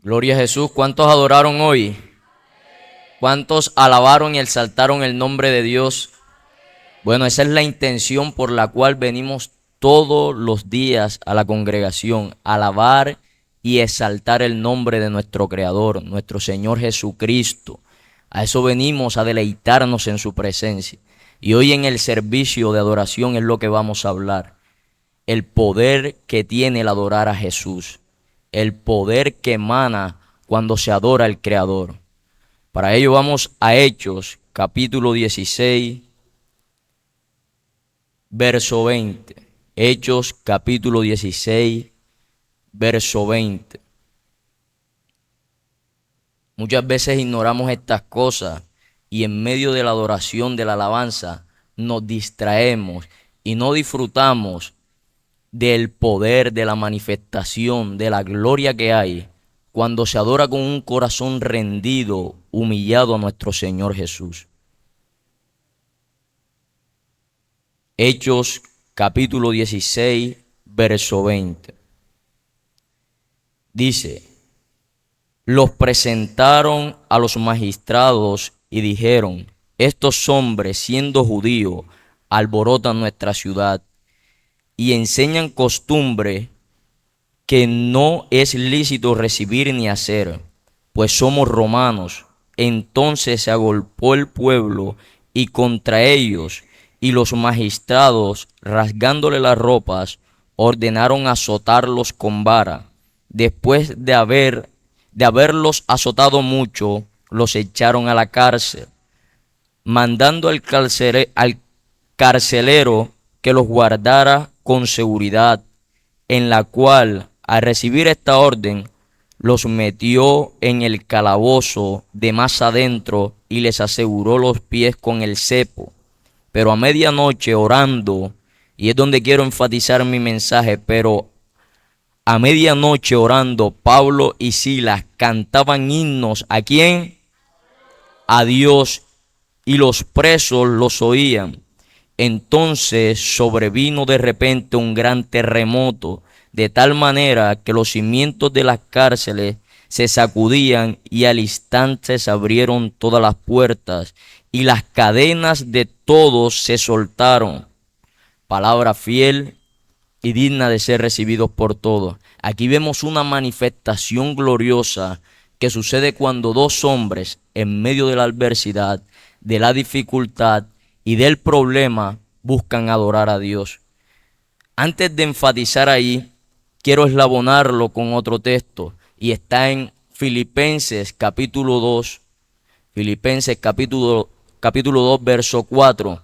Gloria a Jesús. ¿Cuántos adoraron hoy? ¿Cuántos alabaron y exaltaron el nombre de Dios? Bueno, esa es la intención por la cual venimos todos los días a la congregación, alabar y exaltar el nombre de nuestro Creador, nuestro Señor Jesucristo. A eso venimos, a deleitarnos en su presencia. Y hoy en el servicio de adoración es lo que vamos a hablar. El poder que tiene el adorar a Jesús. El poder que emana cuando se adora al Creador. Para ello vamos a Hechos, capítulo 16, verso 20. Hechos, capítulo 16, verso 20. Muchas veces ignoramos estas cosas y en medio de la adoración, de la alabanza, nos distraemos y no disfrutamos del poder, de la manifestación, de la gloria que hay cuando se adora con un corazón rendido, humillado a nuestro Señor Jesús. Hechos capítulo 16, verso 20. Dice: los presentaron a los magistrados y dijeron: estos hombres, siendo judíos, alborotan nuestra ciudad y enseñan costumbre que no es lícito recibir ni hacer, pues somos romanos. Entonces se agolpó el pueblo y contra ellos, y los magistrados, rasgándole las ropas, ordenaron azotarlos con vara. Después de haberlos azotado mucho, los echaron a la cárcel, mandando al carcelero que los guardara con seguridad, en la cual, al recibir esta orden, los metió en el calabozo de más adentro y les aseguró los pies con el cepo. Pero a medianoche orando, y es donde quiero enfatizar mi mensaje, pero a medianoche orando, Pablo y Silas cantaban himnos. ¿A quién? A Dios, y los presos los oían. Entonces sobrevino de repente un gran terremoto, de tal manera que los cimientos de las cárceles se sacudían y al instante se abrieron todas las puertas y las cadenas de todos se soltaron. Palabra fiel y digna de ser recibidos por todos. Aquí vemos una manifestación gloriosa que sucede cuando dos hombres, en medio de la adversidad, de la dificultad y del problema, buscan adorar a Dios. Antes de enfatizar ahí, quiero eslabonarlo con otro texto, y está en Filipenses capítulo 2, Filipenses capítulo 2, verso 4,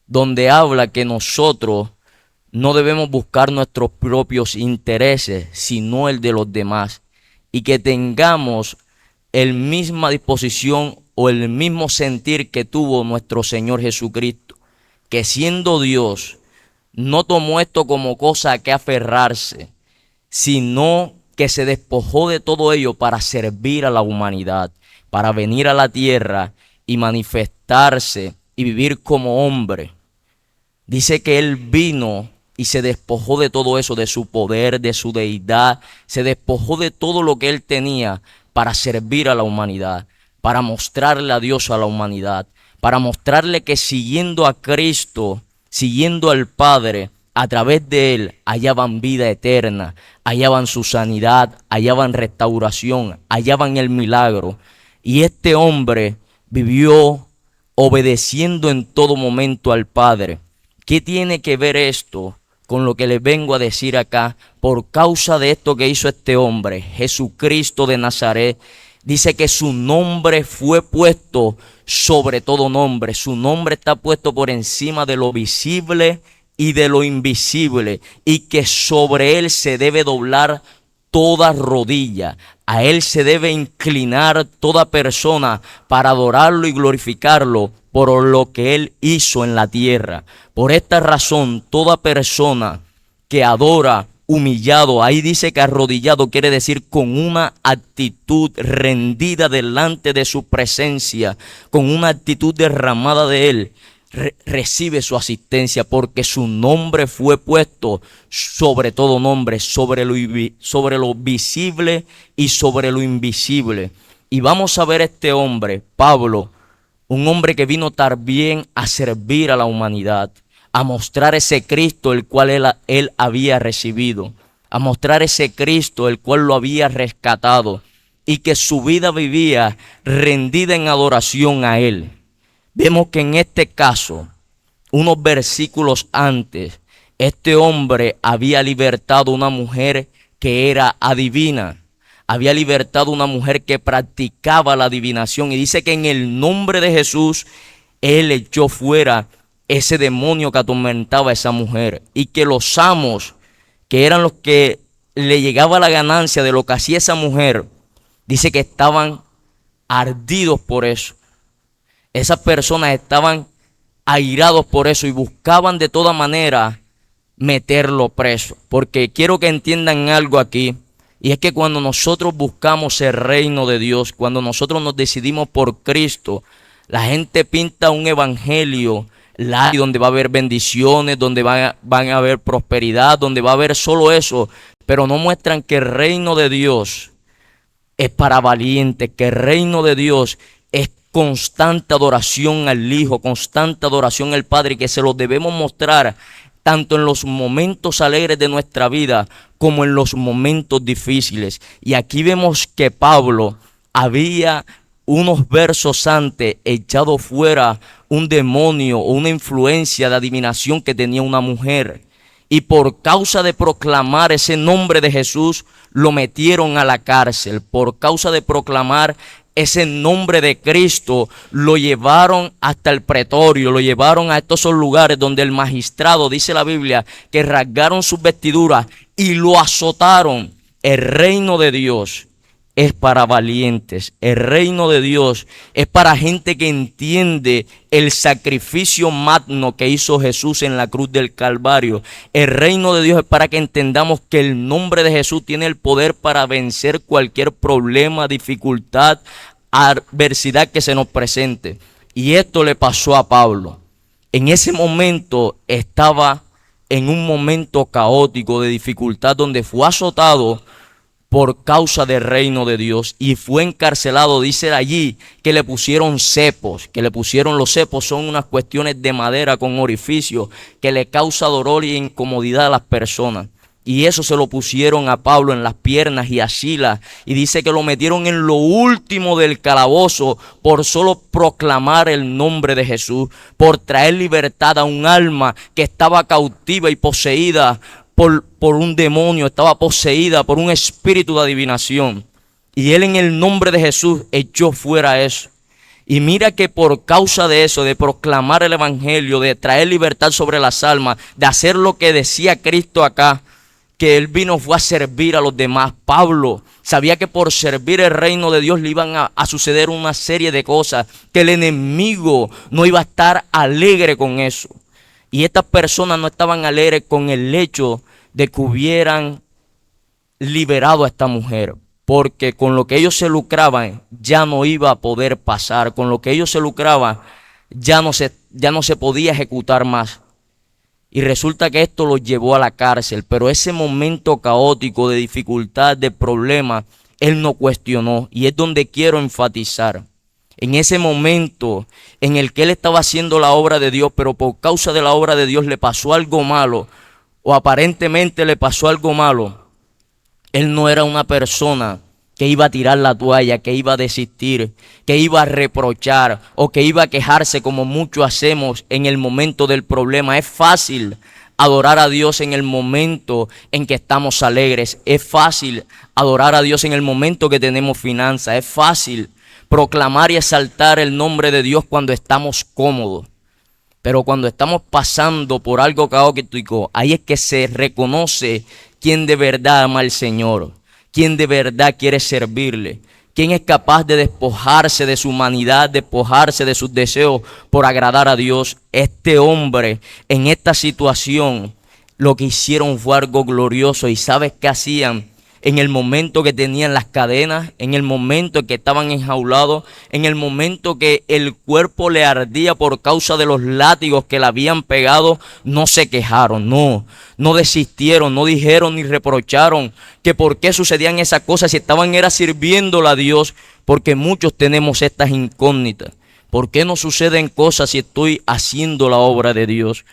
donde habla que nosotros no debemos buscar nuestros propios intereses, sino el de los demás, y que tengamos la misma disposición o el mismo sentir que tuvo nuestro Señor Jesucristo, que siendo Dios, no tomó esto como cosa a que aferrarse, sino que se despojó de todo ello para servir a la humanidad, para venir a la tierra y manifestarse y vivir como hombre. Dice que Él vino y se despojó de todo eso, de su poder, de su deidad, se despojó de todo lo que Él tenía para servir a la humanidad, para mostrarle a Dios a la humanidad, para mostrarle que siguiendo a Cristo, siguiendo al Padre, a través de Él hallaban vida eterna, hallaban su sanidad, hallaban restauración, hallaban el milagro. Y este hombre vivió obedeciendo en todo momento al Padre. ¿Qué tiene que ver esto con lo que les vengo a decir acá? Por causa de esto que hizo este hombre, Jesucristo de Nazaret, dice que su nombre fue puesto sobre todo nombre. Su nombre está puesto por encima de lo visible y de lo invisible, y que sobre Él se debe doblar toda rodilla. A Él se debe inclinar toda persona para adorarlo y glorificarlo por lo que Él hizo en la tierra. Por esta razón, toda persona que adora humillado, ahí dice que arrodillado quiere decir con una actitud rendida delante de su presencia, con una actitud derramada de Él, recibe su asistencia, porque su nombre fue puesto sobre todo nombre, sobre lo visible y sobre lo invisible. Y vamos a ver este hombre, Pablo, un hombre que vino también a servir a la humanidad, a mostrar ese Cristo el cual él había recibido, a mostrar ese Cristo el cual lo había rescatado y que su vida vivía rendida en adoración a él. Vemos que en este caso, unos versículos antes, este hombre había libertado a una mujer que era adivina. Había libertado a una mujer que practicaba la adivinación. Y dice que en el nombre de Jesús, él echó fuera ese demonio que atormentaba a esa mujer. Y que los amos, que eran los que le llegaba la ganancia de lo que hacía esa mujer, dice que estaban ardidos por eso. Esas personas estaban airados por eso y buscaban de toda manera meterlo preso. Porque quiero que entiendan algo aquí. Y es que cuando nosotros buscamos el reino de Dios, cuando nosotros nos decidimos por Cristo, la gente pinta un evangelio donde va a haber bendiciones, donde van a haber prosperidad, donde va a haber solo eso, pero no muestran que el reino de Dios es para valientes, que el reino de Dios es constante adoración al Hijo, constante adoración al Padre, y que se lo debemos mostrar tanto en los momentos alegres de nuestra vida como en los momentos difíciles. Y aquí vemos que Pablo había unos versos antes echado fuera un demonio o una influencia de adivinación que tenía una mujer. Y por causa de proclamar ese nombre de Jesús, lo metieron a la cárcel. Por causa de proclamar ese nombre de Cristo, lo llevaron hasta el pretorio, lo llevaron a estos lugares donde el magistrado, dice la Biblia, que rasgaron sus vestiduras y lo azotaron. El reino de Dios es para valientes. El reino de Dios es para gente que entiende el sacrificio magno que hizo Jesús en la cruz del Calvario. El reino de Dios es para que entendamos que el nombre de Jesús tiene el poder para vencer cualquier problema, dificultad, adversidad que se nos presente. Y esto le pasó a Pablo. En ese momento estaba en un momento caótico de dificultad donde fue azotado por causa del reino de Dios y fue encarcelado. Dice allí que le pusieron cepos, los cepos son unas cuestiones de madera con orificio que le causa dolor y incomodidad a las personas. Y eso se lo pusieron a Pablo en las piernas y a Silas. Y dice que lo metieron en lo último del calabozo por solo proclamar el nombre de Jesús, por traer libertad a un alma que estaba cautiva y poseída por un demonio, estaba poseída por un espíritu de adivinación. Y él en el nombre de Jesús echó fuera eso. Y mira que por causa de eso, de proclamar el evangelio, de traer libertad sobre las almas, de hacer lo que decía Cristo acá, que él vino fue a servir a los demás. Pablo sabía que por servir el reino de Dios le iban a suceder una serie de cosas, que el enemigo no iba a estar alegre con eso. Y estas personas no estaban alegres con el hecho de que hubieran liberado a esta mujer, porque con lo que ellos se lucraban ya no iba a poder pasar, con lo que ellos se lucraban ya no se podía ejecutar más. Y resulta que esto los llevó a la cárcel, pero ese momento caótico de dificultad, de problema, él no cuestionó, y es donde quiero enfatizar. En ese momento en el que él estaba haciendo la obra de Dios, pero por causa de la obra de Dios le pasó algo malo, o aparentemente le pasó algo malo, él no era una persona que iba a tirar la toalla, que iba a desistir, que iba a reprochar o que iba a quejarse como muchos hacemos en el momento del problema. Es fácil adorar a Dios en el momento en que estamos alegres. Es fácil adorar a Dios en el momento que tenemos finanzas. Es fácil proclamar y exaltar el nombre de Dios cuando estamos cómodos. Pero cuando estamos pasando por algo caótico, ahí es que se reconoce quién de verdad ama al Señor, quién de verdad quiere servirle, quién es capaz de despojarse de su humanidad, despojarse de sus deseos por agradar a Dios. Este hombre en esta situación lo que hicieron fue algo glorioso. ¿Y sabes qué hacían? en el momento que tenían las cadenas, en el momento en que estaban enjaulados, en el momento que el cuerpo le ardía por causa de los látigos que le habían pegado, no se quejaron, no desistieron, no dijeron ni reprocharon que por qué sucedían esas cosas si estaban era sirviéndole a Dios, porque muchos tenemos estas incógnitas. ¿Por qué no suceden cosas si estoy haciendo la obra de Dios?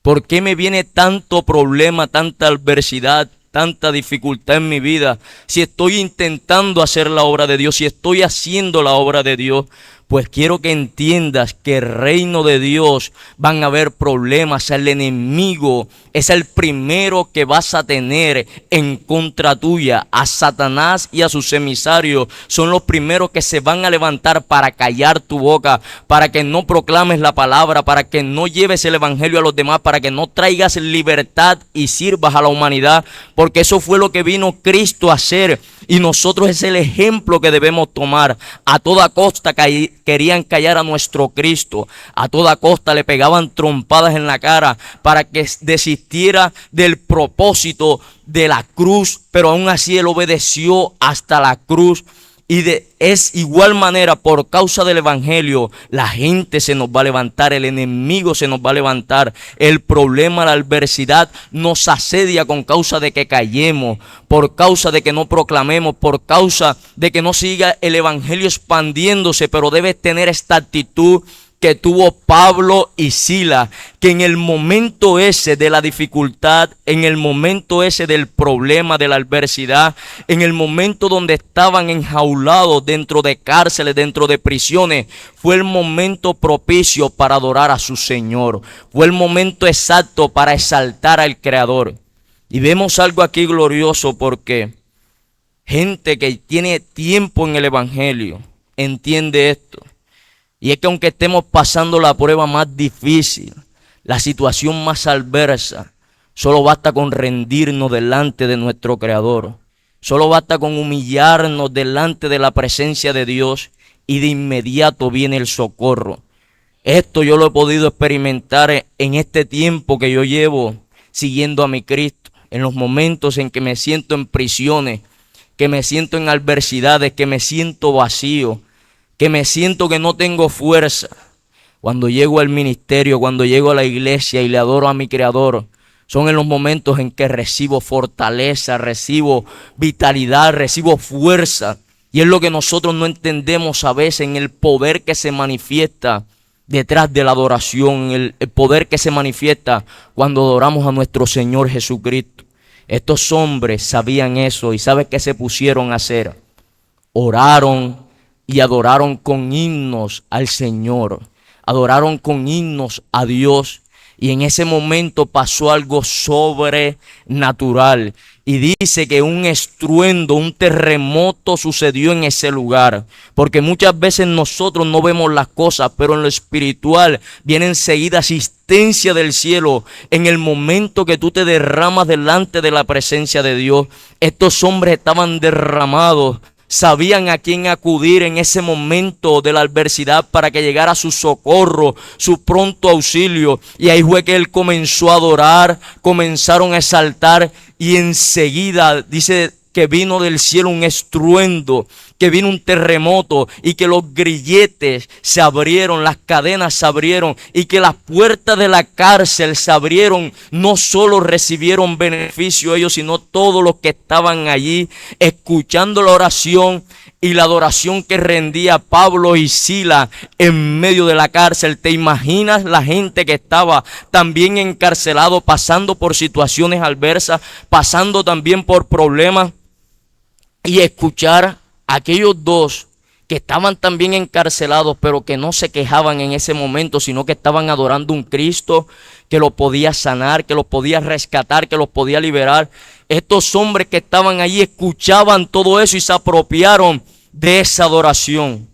¿Por qué me viene tanto problema, tanta adversidad, tanta dificultad en mi vida si estoy intentando hacer la obra de Dios, si estoy haciendo la obra de Dios? Pues quiero que entiendas que el reino de Dios van a haber problemas. El enemigo es el primero que vas a tener en contra tuya. A Satanás y a sus emisarios son los primeros que se van a levantar para callar tu boca, para que no proclames la palabra, para que no lleves el evangelio a los demás, para que no traigas libertad y sirvas a la humanidad, porque eso fue lo que vino Cristo a hacer. Y nosotros es el ejemplo que debemos tomar. A toda costa querían callar a nuestro Cristo. A toda costa le pegaban trompadas en la cara para que desistiera del propósito de la cruz. Pero aún así él obedeció hasta la cruz. Y es igual manera, por causa del evangelio, la gente se nos va a levantar, el enemigo se nos va a levantar, el problema, la adversidad nos asedia con causa de que callemos, por causa de que no proclamemos, por causa de que no siga el evangelio expandiéndose. Pero debes tener esta actitud que tuvo Pablo y Silas, que en el momento ese de la dificultad, en el momento ese del problema, de la adversidad, en el momento donde estaban enjaulados dentro de cárceles, dentro de prisiones, fue el momento propicio para adorar a su Señor. Fue el momento exacto para exaltar al Creador. Y vemos algo aquí glorioso, porque gente que tiene tiempo en el evangelio entiende esto. Y es que aunque estemos pasando la prueba más difícil, la situación más adversa, solo basta con rendirnos delante de nuestro Creador. Solo basta con humillarnos delante de la presencia de Dios y de inmediato viene el socorro. Esto yo lo he podido experimentar en este tiempo que yo llevo siguiendo a mi Cristo. En los momentos en que me siento en prisiones, que me siento en adversidades, que me siento vacío, que me siento que no tengo fuerza. Cuando llego al ministerio, cuando llego a la iglesia y le adoro a mi Creador, son en los momentos en que recibo fortaleza, recibo vitalidad, recibo fuerza. Y es lo que nosotros no entendemos a veces, en el poder que se manifiesta detrás de la adoración, el poder que se manifiesta cuando adoramos a nuestro Señor Jesucristo. Estos hombres sabían eso y ¿sabes qué se pusieron a hacer? Oraron y adoraron con himnos al Señor, adoraron con himnos a Dios. Y en ese momento pasó algo sobrenatural. Y dice que un estruendo, un terremoto sucedió en ese lugar. Porque muchas veces nosotros no vemos las cosas, pero en lo espiritual viene enseguida asistencia del cielo. En el momento que tú te derramas delante de la presencia de Dios, estos hombres estaban derramados. Sabían a quién acudir en ese momento de la adversidad para que llegara su socorro, su pronto auxilio. Y ahí fue que él comenzó a adorar, comenzaron a exaltar y enseguida dice que vino del cielo un estruendo, que vino un terremoto y que los grilletes se abrieron, las cadenas se abrieron y que las puertas de la cárcel se abrieron. No solo recibieron beneficio ellos, sino todos los que estaban allí escuchando la oración y la adoración que rendía Pablo y Silas en medio de la cárcel. ¿Te imaginas la gente que estaba también encarcelado, pasando por situaciones adversas, pasando también por problemas? Y escuchar a aquellos dos que estaban también encarcelados, pero que no se quejaban en ese momento, sino que estaban adorando un Cristo que los podía sanar, que los podía rescatar, que los podía liberar. Estos hombres que estaban allí escuchaban todo eso y se apropiaron de esa adoración.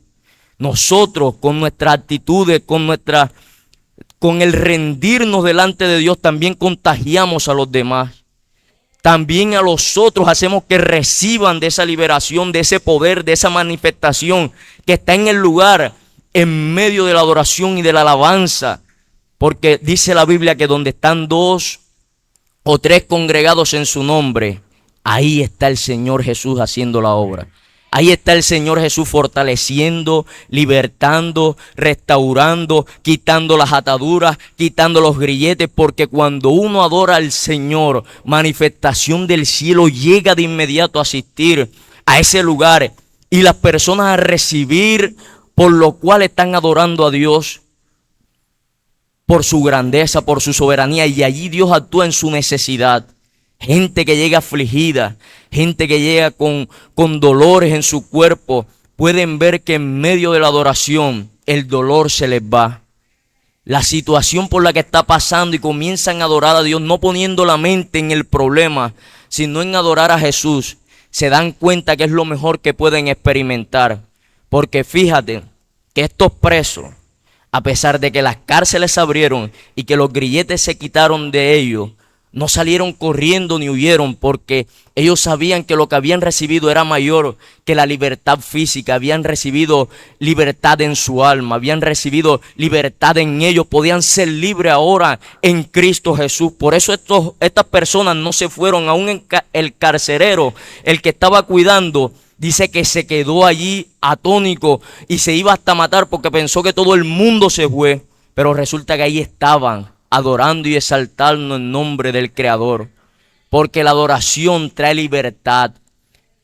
Nosotros, con nuestras actitudes, con el rendirnos delante de Dios, también contagiamos a los demás. También a los otros hacemos que reciban de esa liberación, de ese poder, de esa manifestación que está en el lugar, en medio de la adoración y de la alabanza. Porque dice la Biblia que donde están 2 o 3 congregados en su nombre, ahí está el Señor Jesús haciendo la obra. Ahí está el Señor Jesús fortaleciendo, libertando, restaurando, quitando las ataduras, quitando los grilletes, porque cuando uno adora al Señor, manifestación del cielo llega de inmediato a asistir a ese lugar y las personas a recibir por lo cual están adorando a Dios, por su grandeza, por su soberanía, y allí Dios actúa en su necesidad. Gente que llega afligida, gente que llega con dolores en su cuerpo, pueden ver que en medio de la adoración el dolor se les va. La situación por la que está pasando y comienzan a adorar a Dios, no poniendo la mente en el problema, sino en adorar a Jesús, se dan cuenta que es lo mejor que pueden experimentar. Porque fíjate que estos presos, a pesar de que las cárceles se abrieron y que los grilletes se quitaron de ellos, no salieron corriendo ni huyeron, porque ellos sabían que lo que habían recibido era mayor que la libertad física. Habían recibido libertad en su alma, habían recibido libertad en ellos, podían ser libres ahora en Cristo Jesús. Por eso estas personas no se fueron. Aún el carcelero, el que estaba cuidando, dice que se quedó allí atónico y se iba hasta matar porque pensó que todo el mundo se fue. Pero resulta que ahí estaban adorando y exaltando el nombre del Creador. Porque la adoración trae libertad.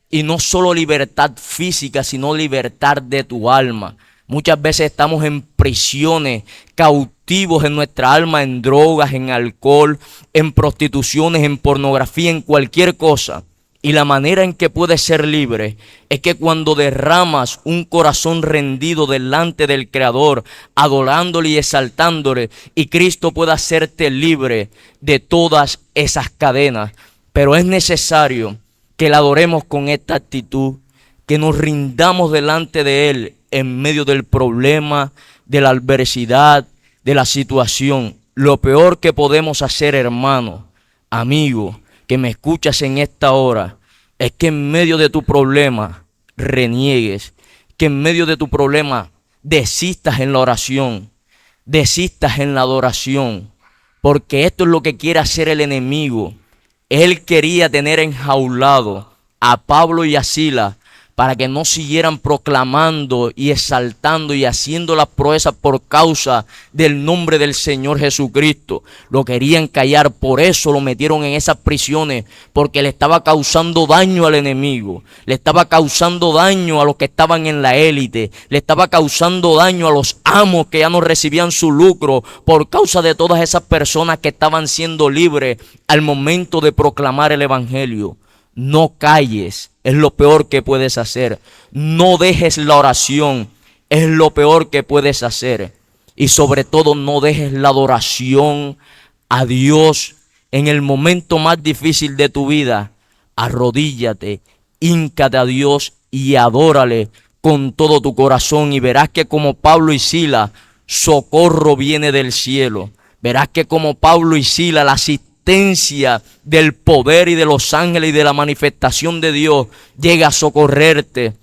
Y no solo libertad física, sino libertad de tu alma. Muchas veces estamos en prisiones, cautivos en nuestra alma, en drogas, en alcohol, en prostituciones, en pornografía, en cualquier cosa. Y la manera en que puedes ser libre es que cuando derramas un corazón rendido delante del Creador, adorándole y exaltándole, y Cristo pueda hacerte libre de todas esas cadenas. Pero es necesario que la adoremos con esta actitud, que nos rindamos delante de Él en medio del problema, de la adversidad, de la situación. Lo peor que podemos hacer, hermano, amigo, que me escuchas en esta hora, es que en medio de tu problema reniegues, que en medio de tu problema desistas en la oración, desistas en la adoración, porque esto es lo que quiere hacer el enemigo. Él quería tener enjaulado a Pablo y a Silas para que no siguieran proclamando y exaltando y haciendo las proezas por causa del nombre del Señor Jesucristo. Lo querían callar, por eso lo metieron en esas prisiones, porque le estaba causando daño al enemigo, le estaba causando daño a los que estaban en la élite, le estaba causando daño a los amos que ya no recibían su lucro por causa de todas esas personas que estaban siendo libres al momento de proclamar el evangelio. No calles, es lo peor que puedes hacer. No dejes la oración, es lo peor que puedes hacer. Y sobre todo no dejes la adoración a Dios en el momento más difícil de tu vida. Arrodíllate, híncate a Dios y adórale con todo tu corazón, y verás que como Pablo y Silas, socorro viene del cielo. Verás que como Pablo y Silas, la asistencia del poder y de los ángeles y de la manifestación de Dios llega a socorrerte.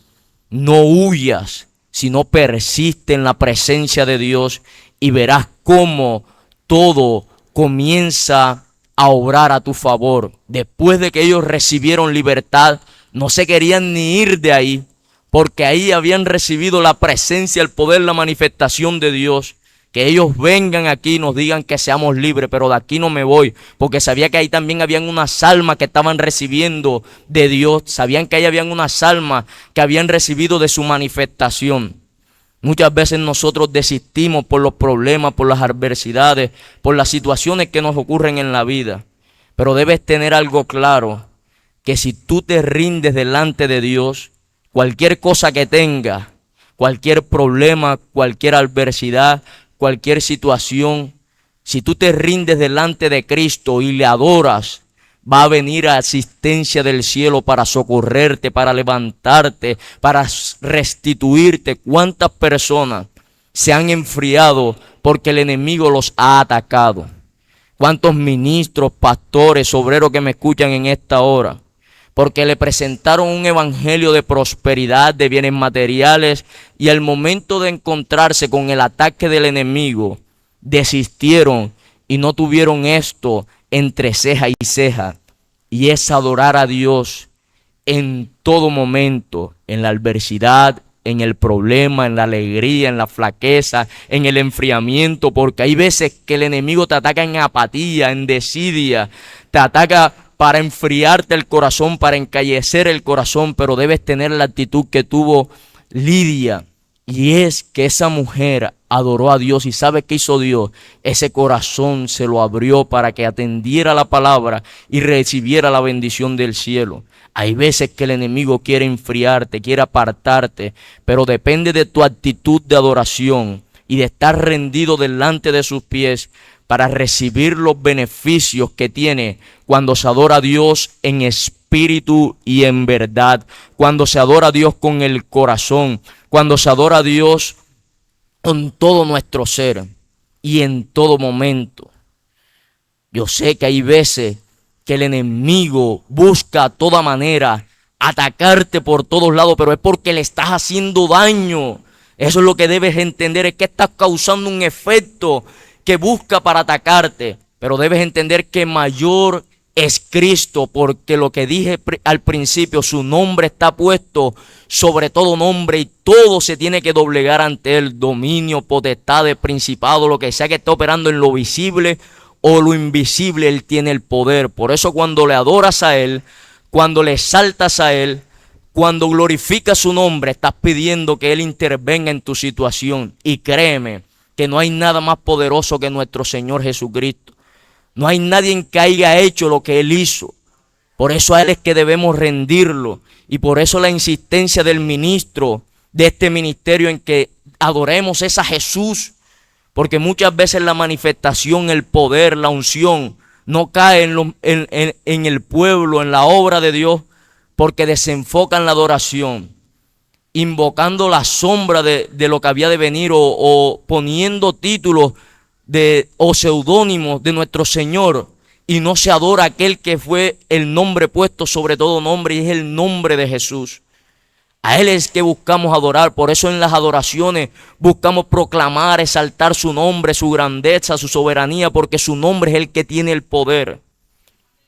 No huyas, sino persiste en la presencia de Dios, y verás cómo todo comienza a obrar a tu favor. Después de que ellos recibieron libertad, no se querían ni ir de ahí, porque ahí habían recibido la presencia, el poder, la manifestación de Dios. Que ellos vengan aquí y nos digan que seamos libres, pero de aquí no me voy, porque sabía que ahí también habían unas almas que estaban recibiendo de Dios, sabían que ahí habían unas almas que habían recibido de su manifestación. Muchas veces nosotros desistimos por los problemas, por las adversidades, por las situaciones que nos ocurren en la vida, pero debes tener algo claro, que si tú te rindes delante de Dios, cualquier cosa que tengas, cualquier problema, cualquier adversidad, cualquier situación, si tú te rindes delante de Cristo y le adoras, va a venir asistencia del cielo para socorrerte, para levantarte, para restituirte. ¿Cuántas personas se han enfriado porque el enemigo los ha atacado? ¿Cuántos ministros, pastores, obreros que me escuchan en esta hora? Porque le presentaron un evangelio de prosperidad, de bienes materiales, y al momento de encontrarse con el ataque del enemigo, desistieron y no tuvieron esto entre ceja y ceja. y es adorar a Dios en todo momento, en la adversidad, en el problema, en la alegría, en la flaqueza, en el enfriamiento, porque hay veces que el enemigo te ataca en apatía, en desidia, te ataca para enfriarte el corazón, para encallecer el corazón, pero debes tener la actitud que tuvo Lidia, y es que esa mujer adoró a Dios. ¿Y sabe qué hizo Dios? Ese corazón se lo abrió para que atendiera la palabra y recibiera la bendición del cielo. Hay veces que el enemigo quiere enfriarte, quiere apartarte, pero depende de tu actitud de adoración y de estar rendido delante de sus pies para recibir los beneficios que tiene cuando se adora a Dios en espíritu y en verdad, cuando se adora a Dios con el corazón, cuando se adora a Dios con todo nuestro ser y en todo momento. Yo sé que hay veces que el enemigo busca a toda manera atacarte por todos lados, pero es porque le estás haciendo daño. Eso es lo que debes entender, es que estás causando un efecto que busca para atacarte, pero debes entender que mayor es Cristo, porque lo que dije al principio, su nombre está puesto sobre todo nombre y todo se tiene que doblegar ante él, dominio, potestades, principado, lo que sea que esté operando en lo visible o lo invisible, él tiene el poder. Por eso cuando le adoras a él, cuando le exaltas a él, cuando glorificas su nombre, estás pidiendo que él intervenga en tu situación. Y créeme que no hay nada más poderoso que nuestro Señor Jesucristo. No hay nadie que haya hecho lo que él hizo. Por eso a él es que debemos rendirlo. Y por eso la insistencia del ministro de este ministerio en que adoremos es a Jesús. Porque muchas veces la manifestación, el poder, la unción no cae en el pueblo, en la obra de Dios, porque desenfocan la adoración, invocando la sombra de lo que había de venir o poniendo títulos o seudónimos de nuestro Señor, y no se adora aquel que fue el nombre puesto sobre todo nombre, y es el nombre de Jesús. A él es que buscamos adorar. Por eso en las adoraciones buscamos proclamar, exaltar su nombre, su grandeza, su soberanía, porque su nombre es el que tiene el poder.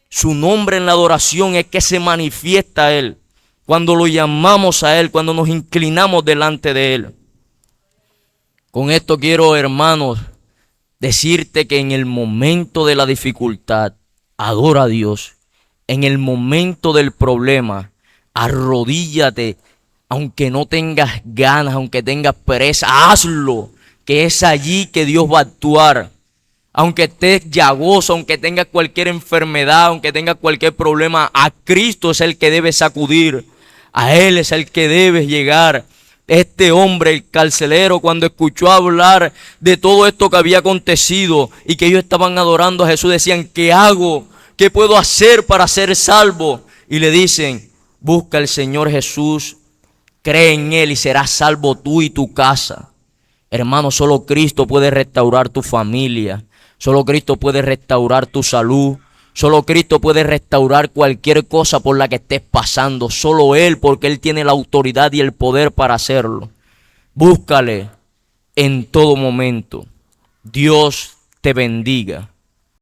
Su nombre en la adoración es que se manifiesta a él cuando lo llamamos a él, cuando nos inclinamos delante de él. Con esto quiero, hermanos, decirte que en el momento de la dificultad, adora a Dios. En el momento del problema, arrodíllate. Aunque no tengas ganas, aunque tengas pereza, hazlo, que es allí que Dios va a actuar. Aunque estés llagoso, aunque tengas cualquier enfermedad, aunque tengas cualquier problema, a Cristo es el que debes acudir. A Él es el que debes llegar. Este hombre, el carcelero, cuando escuchó hablar de todo esto que había acontecido y que ellos estaban adorando a Jesús, decían: ¿qué hago? ¿Qué puedo hacer para ser salvo? Y le dicen: busca al Señor Jesús, cree en Él y serás salvo tú y tu casa. Hermano, solo Cristo puede restaurar tu familia. Solo Cristo puede restaurar tu salud. Solo Cristo puede restaurar cualquier cosa por la que estés pasando. Solo Él, porque Él tiene la autoridad y el poder para hacerlo. Búscale en todo momento. Dios te bendiga.